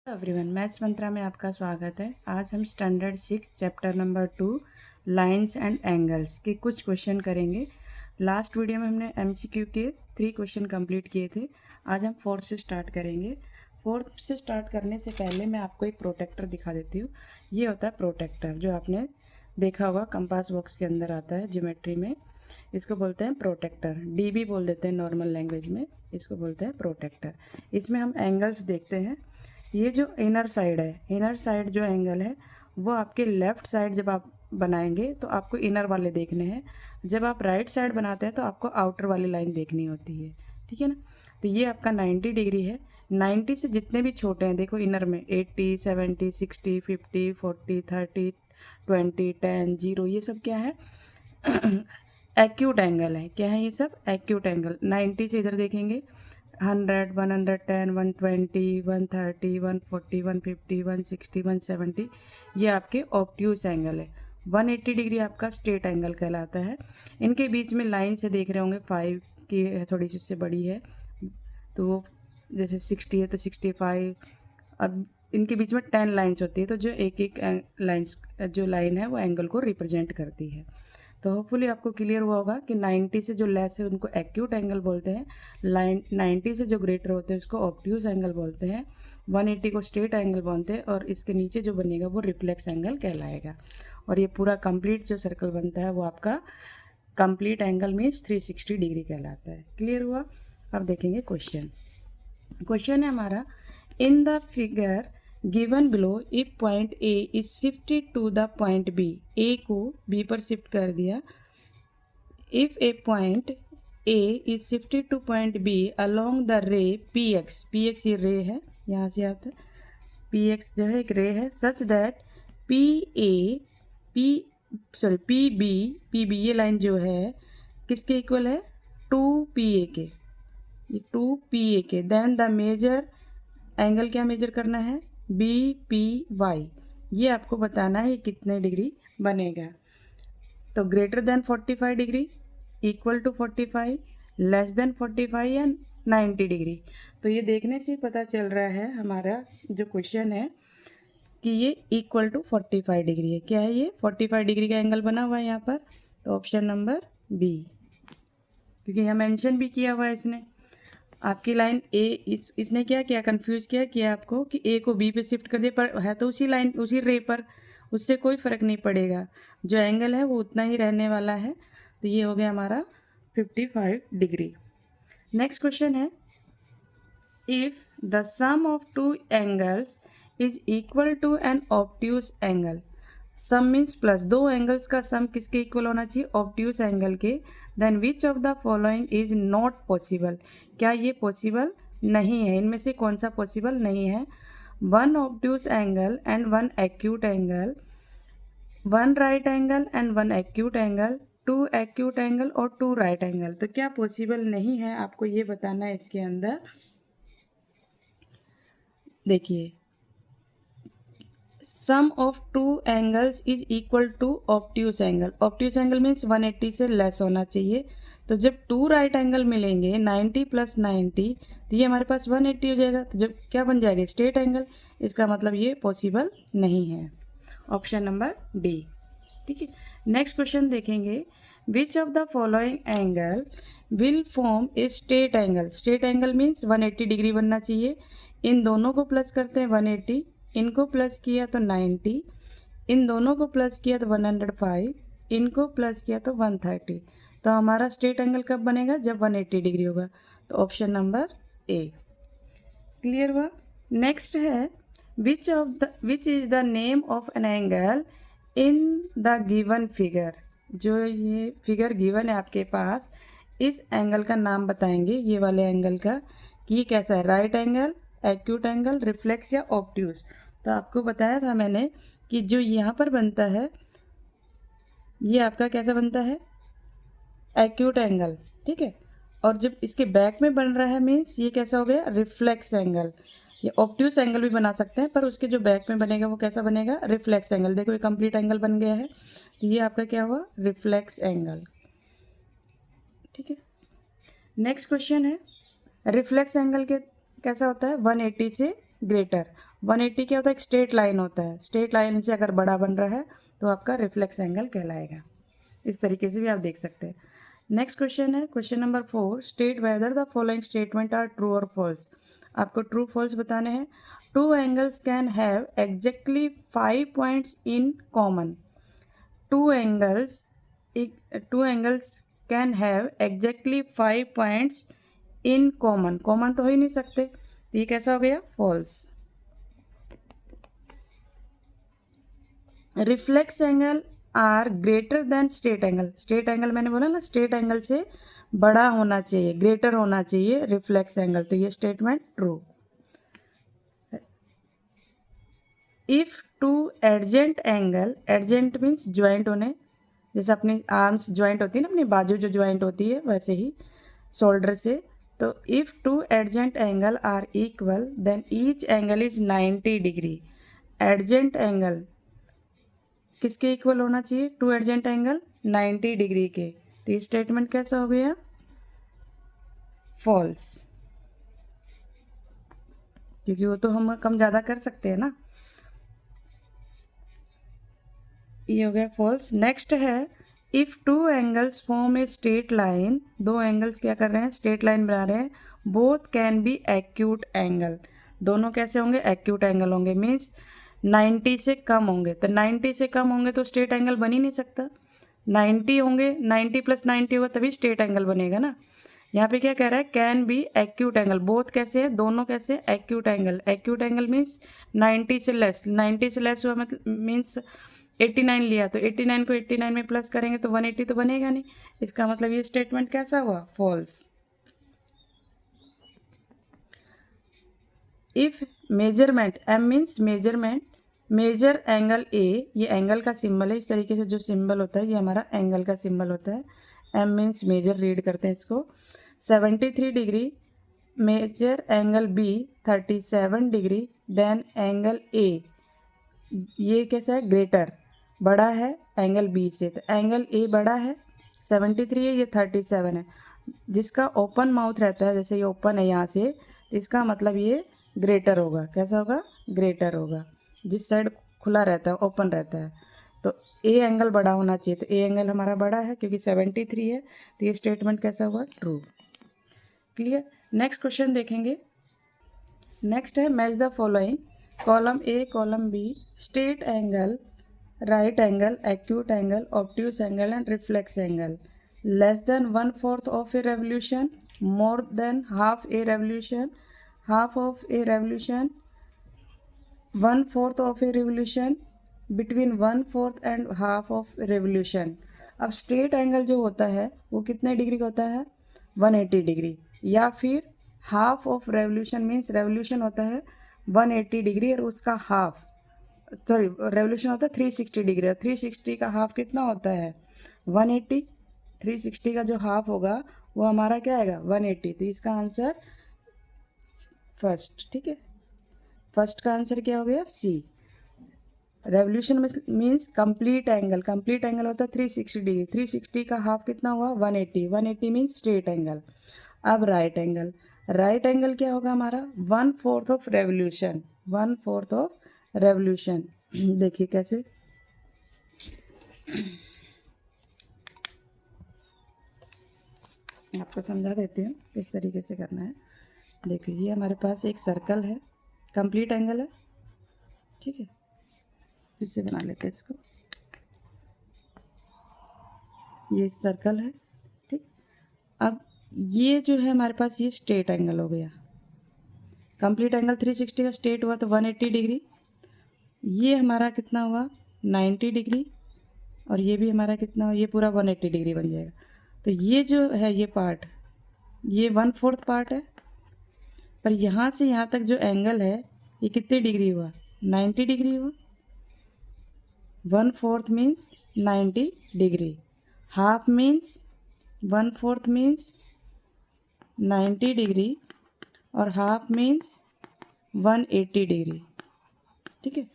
Everyone, maths मंत्रा में आपका स्वागत है। आज हम standard 6 chapter number 2 lines and angles के कुछ क्वेश्चन करेंगे। लास्ट वीडियो में हमने एमसीक्यू के 3 क्वेश्चन कंप्लीट किए थे। आज हम फोर्थ से स्टार्ट करेंगे। फोर्थ से स्टार्ट करने से पहले मैं आपको एक प्रोटेक्टर दिखा देती हूँ। ये होता है प्रोटेक्टर, जो आपने देखा होगा कंपास बॉक्स के अंदर आता है ज्योमेट्री में। इसको बोलते हैं प्रोटेक्टर, डी भी बोल देते हैं नॉर्मल लैंग्वेज में। इसको बोलते हैं प्रोटेक्टर। इसमें हम एंगल्स देखते हैं। ये जो इनर साइड है, इनर साइड जो एंगल है वो आपके लेफ़्ट साइड जब आप बनाएंगे तो आपको इनर वाले देखने हैं। जब आप राइट साइड बनाते हैं तो आपको आउटर वाली लाइन देखनी होती है, ठीक है ना। तो ये आपका 90 डिग्री है। 90 से जितने भी छोटे हैं, देखो इनर में 80, 70, 60, 50, 40, 30, 20, 10, 0, ये सब क्या है? एक्यूट एंगल है। क्या है ये सब? Acute angle. 90 से इधर देखेंगे 100, 110, 120, 130, 140, 150, 160, 170, ये आपके ऑब्ट्यूस एंगल है। 180 डिग्री आपका स्ट्रेट एंगल कहलाता है। इनके बीच में लाइन से देख रहे होंगे 5 की थोड़ी सी उससे बड़ी है, तो वो जैसे 60 है तो 65। और इनके बीच में 10 लाइन्स होती है, तो जो एक एक लाइन्स जो लाइन है वो एंगल को रिप्रेजेंट करती है। तो होपफुली आपको क्लियर हुआ होगा कि 90 से जो लेस है उनको एक्यूट एंगल बोलते हैं, 90 से जो ग्रेटर होते हैं उसको ऑब्ट्यूस एंगल बोलते हैं, 180 को स्ट्रेट एंगल बोलते हैं, और इसके नीचे जो बनेगा वो रिफ्लेक्स एंगल कहलाएगा। और ये पूरा कंप्लीट जो सर्कल बनता है वो आपका कंप्लीट एंगल मीन्स 360 डिग्री कहलाता है। क्लियर हुआ? अब देखेंगे क्वेश्चन। क्वेश्चन है हमारा, in the figure given below if point A is shifted to the point B, A को बी पर शिफ्ट कर दिया। If a point A is shifted to point B along the ray P X, P X ये ray है, यहाँ से आता है पी एक्स जो है एक रे है, such that P A P B ये लाइन जो है किसके इक्वल है? 2 PA के, ये 2 PA के। देन द मेजर एंगल क्या मेजर करना है? BPY, ये आपको बताना है कितने डिग्री बनेगा। तो greater than 45 degree, equal to 45, less than 45 या 90 डिग्री। तो ये देखने से पता चल रहा है हमारा जो क्वेश्चन है कि ये इक्वल टू 45 डिग्री है। क्या है ये? 45 डिग्री का एंगल बना हुआ है यहाँ पर। तो ऑप्शन नंबर बी, क्योंकि यहाँ मेंशन भी किया हुआ है इसने। आपकी लाइन ए, इसने क्या किया? कंफ्यूज किया आपको कि ए को बी पे शिफ्ट कर दिया, पर है तो उसी लाइन उसी रे पर, उससे कोई फ़र्क नहीं पड़ेगा। जो एंगल है वो उतना ही रहने वाला है। तो ये हो गया हमारा 55 डिग्री। नेक्स्ट क्वेश्चन है, if the sum of 2 angles is equal to an obtuse angle, sum means plus, 2 angles का सम किसके इक्वल होना चाहिए? ऑब्ट्यूस एंगल के। Then which of the following is not possible, क्या ये पॉसिबल नहीं है? इनमें से कौन सा पॉसिबल नहीं है? 1 obtuse angle and 1 acute angle, 1 right angle and 1 acute angle, 2 acute angle और 2 राइट एंगल। तो क्या पॉसिबल नहीं है, आपको ये बताना है इसके अंदर। देखिए, sum of 2 angles is equal to obtuse angle. Obtuse angle means 180 से लेस होना चाहिए। तो जब 2 राइट एंगल मिलेंगे 90 + 90, तो ये हमारे पास 180 हो जाएगा। तो जब क्या बन जाएगा? Straight angle. इसका मतलब ये पॉसिबल नहीं है। ऑप्शन नंबर डी, ठीक है। नेक्स्ट क्वेश्चन देखेंगे, विच of the following angle will form a straight angle. Straight angle means 180 degree बनना चाहिए। इन दोनों को प्लस करते हैं 180, इनको प्लस किया तो 90, इन दोनों को प्लस किया तो 105, इनको प्लस किया तो 130। तो हमारा स्ट्रेट एंगल कब बनेगा? जब 180 डिग्री होगा। तो ऑप्शन नंबर ए। क्लियर हुआ? नेक्स्ट है, which is the name of an angle in the given figure. जो ये फिगर गिवन है आपके पास, इस एंगल का नाम बताएंगे, ये वाले एंगल का, कि ये कैसा है? Right angle, acute angle, reflex या ऑब्ट्यूस। तो आपको बताया था मैंने कि जो यहाँ पर बनता है ये आपका कैसा बनता है? एक्यूट एंगल, ठीक है। और जब इसके बैक में बन रहा है मीन्स ये कैसा हो गया? Reflex angle. ये ऑब्ट्यूस एंगल भी बना सकते हैं, पर उसके जो बैक में बनेगा वो कैसा बनेगा? Reflex angle. देखो ये कंप्लीट एंगल बन गया है, तो ये आपका क्या हुआ? रिफ्लेक्स एंगल, ठीक है। नेक्स्ट क्वेश्चन है, रिफ्लेक्स एंगल के कैसा होता है? 180 से ग्रेटर। 180 क्या होता है, एक स्ट्रेट लाइन होता है, स्ट्रेट लाइन से अगर बड़ा बन रहा है तो आपका रिफ्लेक्स एंगल कहलाएगा। इस तरीके से भी आप देख सकते हैं। नेक्स्ट क्वेश्चन है question number 4, state whether the following statement are true और फॉल्स। आपको ट्रू फॉल्स बताने हैं। Two angles can have exactly 5 points in common. Two angles can have exactly 5 points in common. Common तो हो ही नहीं सकते, तो ये कैसा हो गया, false. Reflex angle are greater than straight angle. Straight angle मैंने बोला ना, स्ट्रेट एंगल से बड़ा होना चाहिए, ग्रेटर होना चाहिए रिफ्लेक्स एंगल, तो ये statement true. If two adjacent angle, adjacent means joint होने, जैसे अपनी आर्म्स ज्वाइंट होती है ना, अपनी बाजू जो ज्वाइंट होती है वैसे ही शोल्डर से। तो if two adjacent angle are equal then each angle is 90 degree. Adjacent angle किसके इक्वल होना चाहिए, टू एडजेंट एंगल 90 डिग्री के, तो ये स्टेटमेंट कैसा हो गया, फॉल्स, क्योंकि वो तो हम कम ज़्यादा कर सकते हैं ना, ये हो गया फॉल्स। नेक्स्ट है if two angles form a straight line, दो एंगल्स क्या कर रहे हैं, स्ट्रेट लाइन बना रहे हैं, both can be acute angle. दोनों कैसे होंगे, एक्यूट एंगल होंगे, मीन्स 90 से कम होंगे। तो 90 से कम होंगे तो स्ट्रेट एंगल बन ही नहीं सकता। 90 होंगे, 90 + 90 होगा तभी स्ट्रेट एंगल बनेगा ना। यहाँ पे क्या कह रहा है, can be acute angle, both कैसे है, दोनों कैसे, acute angle. Acute angle means 90 से लेस, 90 से लेस हुआ मतलब मीन्स 89 लिया, तो 89 को 89 में प्लस करेंगे तो 180 तो बनेगा नहीं। इसका मतलब ये स्टेटमेंट कैसा हुआ, false. If measurement, M means measurement, measure angle A, ये एंगल का सिंबल है, इस तरीके से जो सिंबल होता है ये हमारा एंगल का सिंबल होता है। एम मीन्स मेजर, रीड करते हैं इसको। 73 degree, measure angle B 37 degree, then angle A, ये कैसा है, ग्रेटर, बड़ा है एंगल बी से, तो एंगल ए बड़ा है, 73 है, ये 37 है। जिसका ओपन माउथ रहता है, जैसे ये ओपन है यहाँ से, तो इसका मतलब ये ग्रेटर होगा, कैसा होगा, ग्रेटर होगा। जिस साइड खुला रहता है, ओपन रहता है, तो ए एंगल बड़ा होना चाहिए, तो ए एंगल हमारा बड़ा है क्योंकि 73 है, तो ये स्टेटमेंट कैसा हुआ, ट्रू। क्लियर। नेक्स्ट क्वेश्चन देखेंगे। नेक्स्ट है match the following, column A column B, straight angle, right angle, acute angle, obtuse angle and reflex angle, less than 1/4 of a revolution, more than half a revolution, half of a revolution, 1/4 of a revolution, between 1/4 and half of revolution. अब straight angle जो होता है वो कितने degree का होता है, 180 degree, या फिर half of revolution means revolution होता है 180 डिग्री और उसका हाफ, सॉरी रेवोल्यूशन होता है 360 डिग्री, और 360 का हाफ कितना होता है, 180। 360 का जो हाफ होगा वो हमारा क्या आएगा, 180, तो इसका आंसर फर्स्ट, ठीक है, फर्स्ट का आंसर क्या हो गया, C. Revolution means complete angle, complete angle होता है 360 डिग्री, 360 का हाफ कितना हुआ, 180, 180 मीन्स स्ट्रेट एंगल। अब राइट एंगल, राइट एंगल क्या होगा हमारा, 1/4 ऑफ रेवोल्यूशन, 1/4 ऑफ रेवोल्यूशन। देखिए कैसे, आपको समझा देती हूँ किस तरीके से करना है। देखिए ये हमारे पास एक सर्कल है, कंप्लीट एंगल है, ठीक है, फिर से बना लेते हैं इसको, ये सर्कल है, ठीक। अब ये जो है हमारे पास ये स्ट्रेट एंगल हो गया, कंप्लीट एंगल 360 का स्ट्रेट हुआ तो 180 डिग्री, ये हमारा कितना हुआ 90 डिग्री, और ये भी हमारा कितना हुआ, ये पूरा 180 डिग्री बन जाएगा। तो ये जो है ये पार्ट, ये 1/4 पार्ट है, पर यहाँ से यहाँ तक जो एंगल है ये कितने डिग्री हुआ, 90 डिग्री हुआ। 1/4 means 90 degree, half means 1/4 means 90 degree, और हाफ मीन्स 180 डिग्री, ठीक है,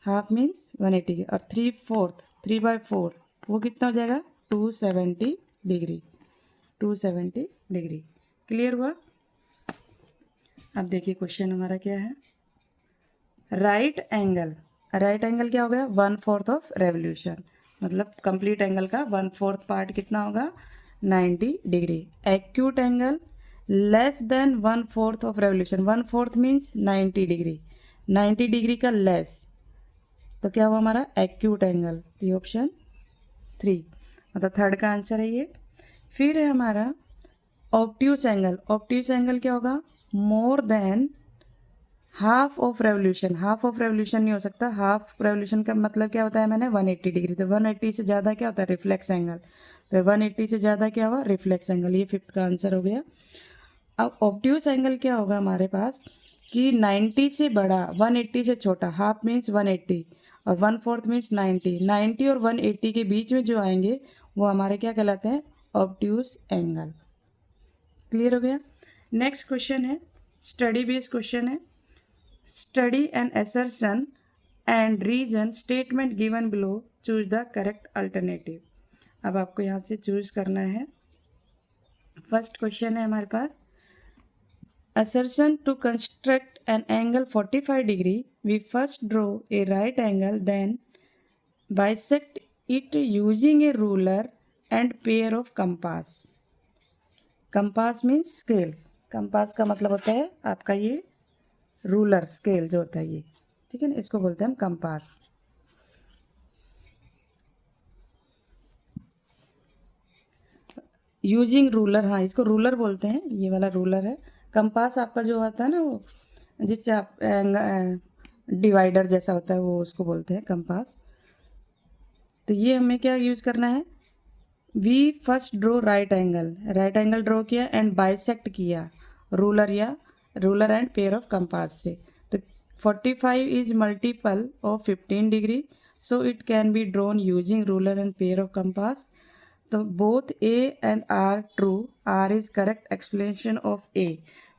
हाफ मीन्स 180 डिग्री, और 3/4, 3/4 वो कितना हो जाएगा, 270 डिग्री, 270 डिग्री। क्लियर हुआ। अब देखिए क्वेश्चन हमारा क्या है, राइट एंगल क्या हो गया, 1/4 ऑफ रेवोल्यूशन, मतलब कंप्लीट एंगल का 1/4 पार्ट कितना होगा, 90 degree. Acute angle less than 1/4 of revolution, 1/4 means 90 degree, 90 degree का लेस, तो क्या हुआ हमारा एक्यूट एंगल, तो ऑप्शन 3, मतलब थर्ड का आंसर है ये। फिर है हमारा ऑब्ट्यूस एंगल क्या होगा, मोर than half of revolution, half of revolution नहीं हो सकता, हाफ रेवोल्यूशन का मतलब क्या होता है मैंने 180 डिग्री, तो 180 से ज़्यादा क्या होता है, रिफ्लेक्स एंगल, तो 180 से ज़्यादा क्या हुआ, रिफ्लेक्स एंगल, ये फिफ्थ का आंसर हो गया। अब ऑब्ट्यूस एंगल क्या होगा हमारे पास कि 90 से बड़ा 180 से छोटा, हाफ मीन्स 180 और 1/4 मीन्स 90, 90 और 180 के बीच में जो आएंगे वो हमारे क्या कहलाते हैं, ऑब्ट्यूस एंगल। क्लियर हो गया। नेक्स्ट क्वेश्चन है स्टडी बेस्ड क्वेश्चन है, study an assertion and reason statement given below, choose the correct alternative. अब आपको यहाँ से चूज करना है। फर्स्ट क्वेश्चन है हमारे पास, assertion to construct an angle 45 degree, we first draw a right angle, then bisect it using a ruler and pair of compass. Compass means scale, compass का मतलब होता है आपका ये रूलर, स्केल जो होता है ये, ठीक है ना, इसको बोलते हैं हम कंपास। यूजिंग रूलर, हाँ इसको रूलर बोलते हैं, ये वाला रूलर है। कंपास आपका जो होता है ना वो, जिससे आप डिवाइडर जैसा होता है, वो उसको बोलते हैं कंपास। तो ये हमें क्या यूज़ करना है, we first draw right angle draw किया एंड बाइसेक्ट किया ruler and pair of compass से। तो 45 is multiple of 15 degree, so it can be drawn using ruler and pair of compass. तो both A and R true, R is correct explanation of A.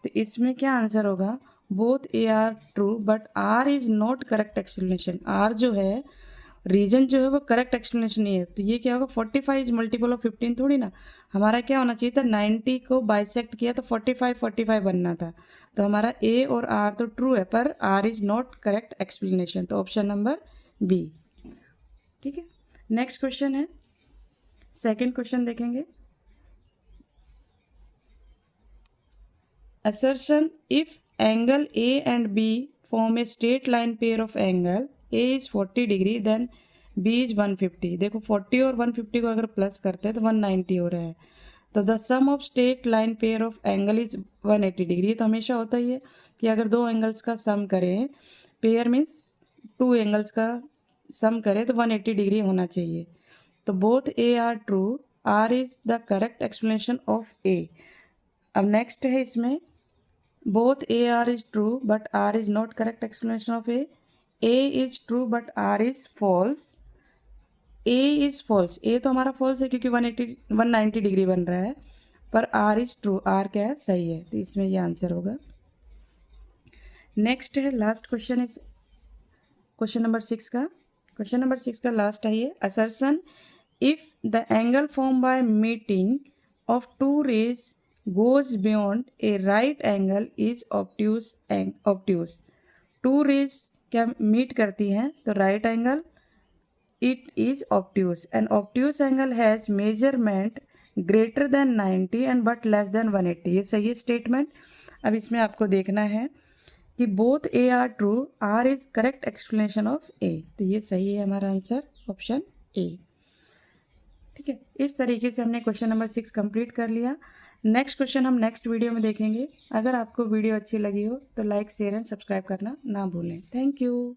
तो इसमें क्या answer होगा, both A R true but R is not correct explanation, R जो है reason जो है वो करेक्ट एक्सप्लेनेशन नहीं है। तो ये क्या होगा, 45 इज मल्टीपल ऑफ 15 थोड़ी ना, हमारा क्या होना चाहिए था, 90 को बाइसेक्ट किया तो 45 बनना था। तो हमारा ए और आर तो ट्रू है पर R is not correct explanation, तो ऑप्शन नंबर बी। ठीक है, नेक्स्ट क्वेश्चन है, सेकेंड क्वेश्चन देखेंगे। assertion if angle A and B form a straight line pair of angle, A is 40 degree then B is 150। देखो 40 और 150 को अगर plus करते हैं तो 190 हो रहा है। तो the sum of straight line pair of angle is 180 degree. तो हमेशा होता ही है कि अगर दो एंगल्स का सम करें, पेयर मीन्स टू एंगल्स का सम करें तो 180 डिग्री होना चाहिए। तो both A R true, R is the correct explanation of A. अब नेक्स्ट है इसमें, both A R is true but R is not correct explanation of A. A is true but R is false. A is false, A तो हमारा false है क्योंकि 190 degree बन रहा है, पर R is true, R क्या है, सही है, तो इसमें ये आंसर होगा। नेक्स्ट है लास्ट क्वेश्चन, इस क्वेश्चन नंबर 6 का, क्वेश्चन नंबर 6 का लास्ट है ये, assertion if the angle formed by meeting of two rays goes beyond a right angle is obtuse। Two rays क्या मीट करती हैं तो right angle, it is obtuse, and obtuse angle has measurement greater than 90 and but less than 180। ये सही है statement. अब इसमें आपको देखना है कि both A R true, R is correct explanation of A, तो ये सही है हमारा आंसर ऑप्शन ए। ठीक है, इस तरीके से हमने क्वेश्चन नंबर 6 कंप्लीट कर लिया। नेक्स्ट क्वेश्चन हम नेक्स्ट वीडियो में देखेंगे। अगर आपको वीडियो अच्छी लगी हो तो लाइक शेयर एंड सब्सक्राइब करना ना भूलें। Thank you.